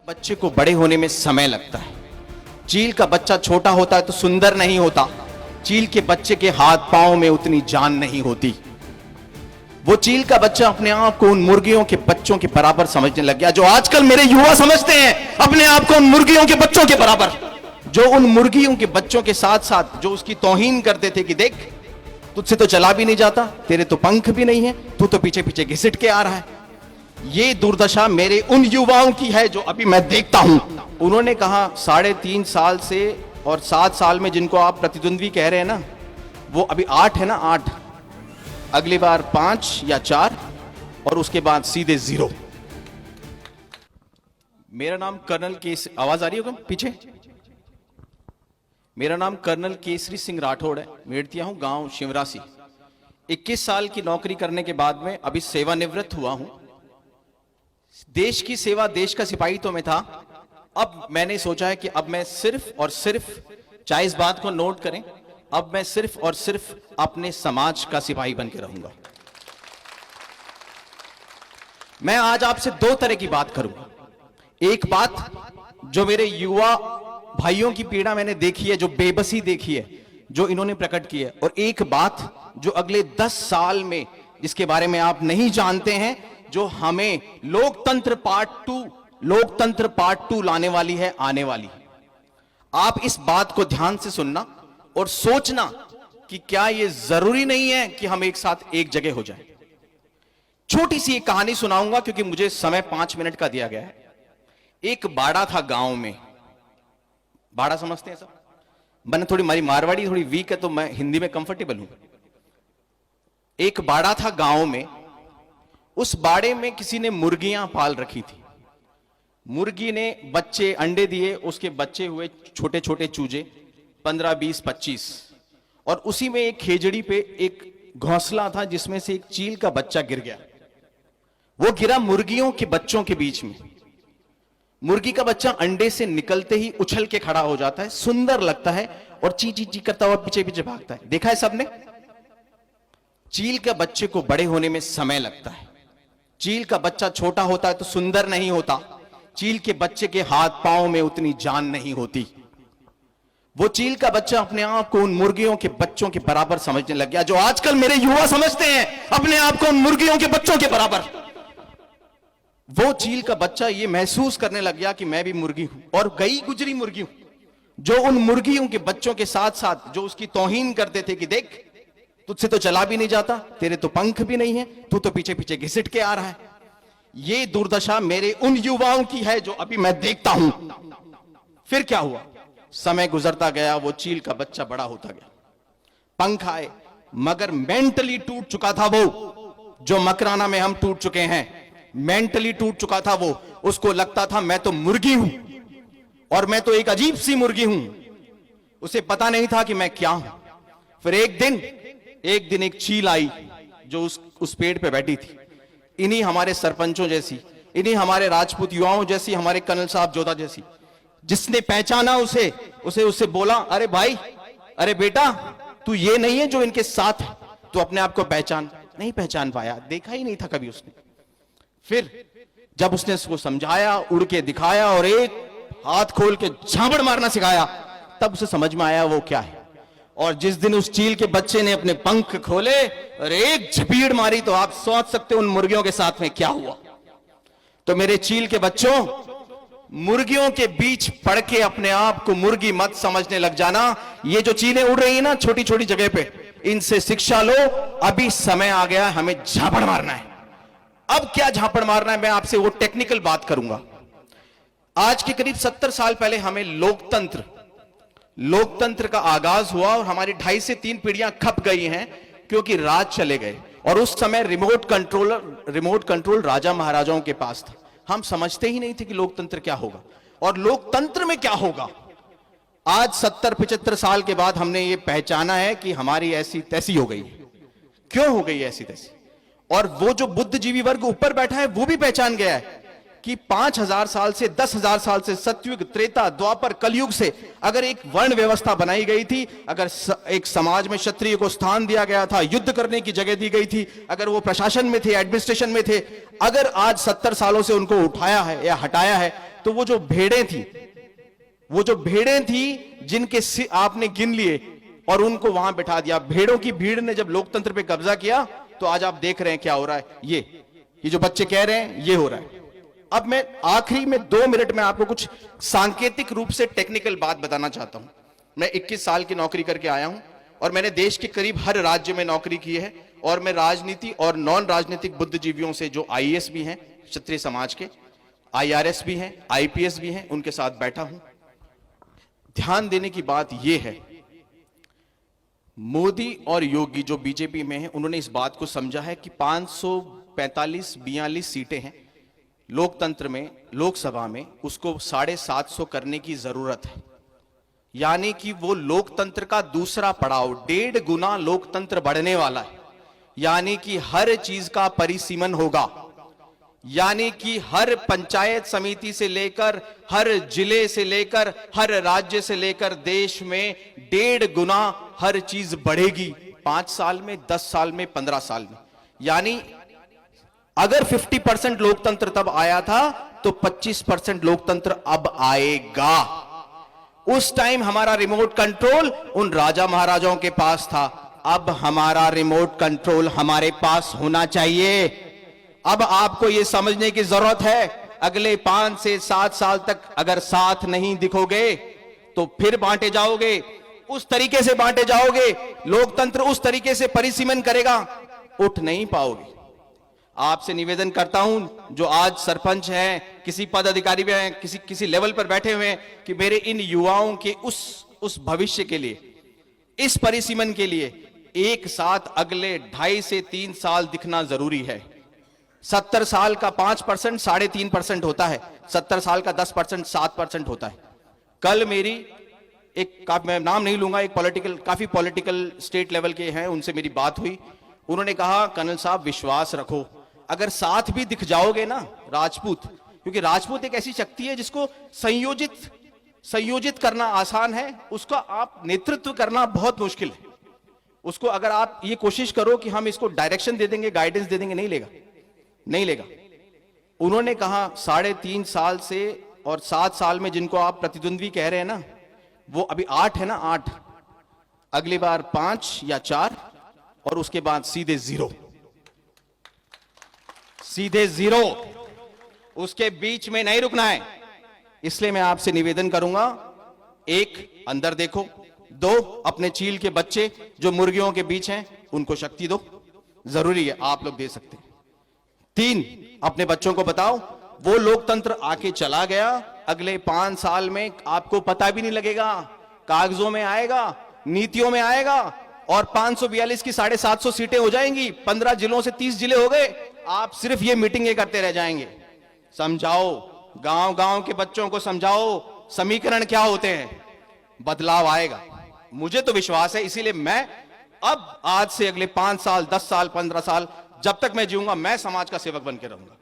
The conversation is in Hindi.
बच्चे को बड़े होने में समय लगता है। चील का बच्चा छोटा होता है तो सुंदर नहीं होता। चील के बच्चे के हाथ पांव में उतनी जान नहीं होती। वो चील का बच्चा अपने आप को उन मुर्गियों के बच्चों के बराबर समझने लग गया, जो आजकल मेरे युवा समझते हैं अपने आप को उन मुर्गियों के बच्चों के बराबर, जो उन मुर्गियों के बच्चों के साथ साथ जो उसकी तौहीन करते थे कि देख तुझसे तो चला भी नहीं जाता, तेरे तो पंख भी नहीं है, तू तो पीछे पीछे घिसट के आ रहा है। ये दुर्दशा मेरे उन युवाओं की है जो अभी मैं देखता हूं। उन्होंने कहा 3.5 साल से और 7 साल में जिनको आप प्रतिद्वंद्वी कह रहे हैं ना, वो अभी 8 है ना, 8, अगली बार 5 या 4 और उसके बाद सीधे 0। मेरा नाम कर्नल केसरी, आवाज आ रही होगा पीछे? मेरा नाम कर्नल केसरी सिंह राठौड़ है। मेड़तिया हूं, गांव शिवरासी। 21 साल की नौकरी करने के बाद में अभी सेवानिवृत्त हुआ हूं। देश की सेवा, देश का सिपाही तो मैं था। अब मैंने सोचा है कि अब मैं सिर्फ और सिर्फ, चाहे इस बात को नोट करें, अब मैं सिर्फ और सिर्फ अपने समाज का सिपाही बन के रहूंगा। मैं आज आपसे 2 तरह की बात करूंगा। एक बात जो मेरे युवा भाइयों की पीड़ा मैंने देखी है, जो बेबसी देखी है, जो इन्होंने प्रकट की है, और एक बात जो अगले 10 साल में जिसके बारे में आप नहीं जानते हैं, जो हमें लोकतंत्र पार्ट 2 लाने वाली है, आने वाली है। आप इस बात को ध्यान से सुनना और सोचना कि क्या यह जरूरी नहीं है कि हम एक साथ एक जगह हो जाएं। छोटी सी एक कहानी सुनाऊंगा क्योंकि मुझे समय 5 मिनट का दिया गया है। एक बाड़ा था गांव में। बाड़ा समझते हैं सब? मैंने थोड़ी, हमारी मारवाड़ी थोड़ी वीक है तो मैं हिंदी में कंफर्टेबल हूं। एक बाड़ा था गांव में। उस बाड़े में किसी ने मुर्गियां पाल रखी थी। मुर्गी ने बच्चे, अंडे दिए, उसके बच्चे हुए छोटे छोटे चूजे, 15, 20, 25, और उसी में एक खेजड़ी पे एक घोंसला था जिसमें से एक चील का बच्चा गिर गया। वो गिरा मुर्गियों के बच्चों के बीच में। मुर्गी का बच्चा अंडे से निकलते ही उछल के खड़ा हो जाता है, सुंदर लगता है और ची ची ची करता हुआ पीछे पीछे भागता है। देखा है सबने? चील के बच्चे को बड़े होने में समय लगता है। चील का बच्चा छोटा होता है तो सुंदर नहीं होता। चील के बच्चे के हाथ पांव में उतनी जान नहीं होती। वो चील का बच्चा अपने आप को उन मुर्गियों के बच्चों के बराबर समझने लग गया, जो आजकल मेरे युवा समझते हैं अपने आप को उन मुर्गियों के बच्चों के बराबर। वो चील का बच्चा ये महसूस करने लग गया कि मैं भी मुर्गी हूं, और गई गुजरी मुर्गी हूं, जो उन मुर्गियों के बच्चों के साथ साथ जो उसकी तौहीन करते थे कि देख तुझसे तो चला भी नहीं जाता, तेरे तो पंख भी नहीं है, तू तो पीछे पीछे घिसट के आ रहा है। ये दुर्दशा मेरे उन युवाओं की है जो अभी मैं देखता हूं। फिर क्या हुआ? समय गुजरता गया, वो चील का बच्चा बड़ा होता गया, पंख आए, मगर मेंटली टूट चुका था वो, जो मकराना में हम टूट चुके हैं। मेंटली टूट चुका था वो। उसको लगता था मैं तो मुर्गी हूं और मैं तो एक अजीब सी मुर्गी हूं। उसे पता नहीं था कि मैं क्या हूं। फिर एक दिन एक चील आई जो उस पेड़ पे बैठी थी। इन्हीं हमारे सरपंचों जैसी, इन्हीं हमारे राजपूत युवाओं जैसी, हमारे कर्नल साहब जोधा जैसी। जिसने पहचाना उसे बोला, अरे भाई, अरे बेटा, तू ये नहीं है जो इनके साथ है, तू अपने आप को पहचान। नहीं पहचान पाया, देखा ही नहीं था कभी उसने। फिर जब उसने उसको समझाया, उड़ के दिखाया और एक हाथ खोल के झापड़ मारना सिखाया, तब उसे समझ में आया वो क्या है। और जिस दिन उस चील के बच्चे ने अपने पंख खोले और एक झपीड़ मारी, तो आप सोच सकते हो उन मुर्गियों के साथ में क्या हुआ। तो मेरे चील के बच्चों, मुर्गियों के बीच पड़ के अपने आप को मुर्गी मत समझने लग जाना। ये जो चीलें उड़ रही है ना छोटी छोटी जगह पे, इनसे शिक्षा लो। अभी समय आ गया, हमें झापड़ मारना है। अब क्या झापड़ मारना है, मैं आपसे वो टेक्निकल बात करूंगा। आज के करीब 70 साल पहले हमें लोकतंत्र का आगाज हुआ और हमारी 2.5 से 3 पीढ़ियां खप गई हैं क्योंकि राज चले गए। और उस समय रिमोट कंट्रोल राजा महाराजाओं के पास था। हम समझते ही नहीं थे कि लोकतंत्र क्या होगा और लोकतंत्र में क्या होगा। आज 70-75 साल के बाद हमने ये पहचाना है कि हमारी ऐसी तैसी हो गई। क्यों हो गई ऐसी तैसी? और वो जो बुद्धिजीवी वर्ग ऊपर बैठा है वो भी पहचान गया है कि 5000 साल से 10,000 साल से, सतयुग, त्रेता, द्वापर, कलयुग से अगर एक वर्ण व्यवस्था बनाई गई थी, अगर एक समाज में क्षत्रिय को स्थान दिया गया था, युद्ध करने की जगह दी गई थी, अगर वो प्रशासन में थे, एडमिनिस्ट्रेशन में थे, अगर आज 70 सालों से उनको उठाया है या हटाया है, तो वो जो भेड़ें थी जिनके आपने गिन लिए और उनको वहां बिठा दिया। भेड़ों की भीड़ ने जब लोकतंत्र पे कब्जा किया तो आज आप देख रहे हैं क्या हो रहा है। ये जो बच्चे कह रहे हैं ये हो रहा है। अब मैं आखिरी में 2 मिनट में आपको कुछ सांकेतिक रूप से टेक्निकल बात बताना चाहता हूं। मैं 21 साल की नौकरी करके आया हूं और मैंने देश के करीब हर राज्य में नौकरी की है और मैं राजनीति और नॉन राजनीतिक बुद्धिजीवियों से, जो आईएएस भी हैं क्षत्रिय समाज के, आईआरएस भी हैं, आईपीएस भी हैं, उनके साथ बैठा हूं। ध्यान देने की बात यह है, मोदी और योगी जो बीजेपी में हैं, उन्होंने इस बात को समझा है कि 545-42 सीटें हैं लोकतंत्र में, लोकसभा में, उसको 750 करने की जरूरत है। यानी कि वो लोकतंत्र का दूसरा पड़ाव, 1.5 गुना लोकतंत्र बढ़ने वाला है। यानी कि हर चीज का परिसीमन होगा। यानी कि हर पंचायत समिति से लेकर, हर जिले से लेकर, हर राज्य से लेकर देश में 1.5 गुना हर चीज बढ़ेगी 5 साल में, 10 साल में, 15 साल में। यानी अगर 50% लोकतंत्र तब आया था तो 25% लोकतंत्र अब आएगा। उस टाइम हमारा रिमोट कंट्रोल उन राजा महाराजाओं के पास था, अब हमारा रिमोट कंट्रोल हमारे पास होना चाहिए। अब आपको यह समझने की जरूरत है, अगले 5 से 7 साल तक अगर साथ नहीं दिखोगे तो फिर बांटे जाओगे, उस तरीके से बांटे जाओगे, लोकतंत्र उस तरीके से परिसीमन करेगा, उठ नहीं पाओगे। आपसे निवेदन करता हूं, जो आज सरपंच हैं, किसी पद अधिकारी भी हैं, किसी लेवल पर बैठे हुए हैं, कि मेरे इन युवाओं के उस भविष्य के लिए, इस परिसीमन के लिए एक साथ अगले 2.5 से 3 साल दिखना जरूरी है। 70 साल का 5% 3.5% होता है, 70 साल का 10% 7% होता है। कल मेरी मैं नाम नहीं लूंगा, एक काफी पॉलिटिकल स्टेट लेवल के हैं, उनसे मेरी बात हुई। उन्होंने कहा, कर्नल साहब विश्वास रखो, अगर साथ भी दिख जाओगे ना राजपूत, क्योंकि राजपूत एक ऐसी शक्ति है जिसको संयोजित करना आसान है, उसका आप नेतृत्व करना बहुत मुश्किल है। उसको अगर आप ये कोशिश करो कि हम इसको डायरेक्शन दे देंगे, गाइडेंस दे देंगे, नहीं लेगा। उन्होंने कहा 3.5 साल से और 7 साल में जिनको आप प्रतिद्वंद्वी कह रहे हैं ना, वो अभी 8 है ना, 8, अगली बार 5 या 4 और उसके बाद सीधे 0, उसके बीच में नहीं रुकना है। इसलिए मैं आपसे निवेदन करूंगा, 1 अंदर देखो, 2 अपने चील के बच्चे जो मुर्गियों के बीच हैं उनको शक्ति दो, जरूरी है, आप लोग दे सकते हैं। 3 अपने बच्चों को बताओ, वो लोकतंत्र आके चला गया, अगले 5 साल में आपको पता भी नहीं लगेगा, कागजों में आएगा, नीतियों में आएगा, और 542 की 750 सीटें हो जाएंगी, 15 जिलों से 30 जिले हो गए। आप सिर्फ ये मीटिंगें करते रह जाएंगे। समझाओ, गांव के बच्चों को समझाओ समीकरण क्या होते हैं, बदलाव आएगा, मुझे तो विश्वास है। इसीलिए मैं अब आज से अगले 5 साल, 10 साल, 15 साल, जब तक मैं जीऊंगा, मैं समाज का सेवक बन के रहूंगा।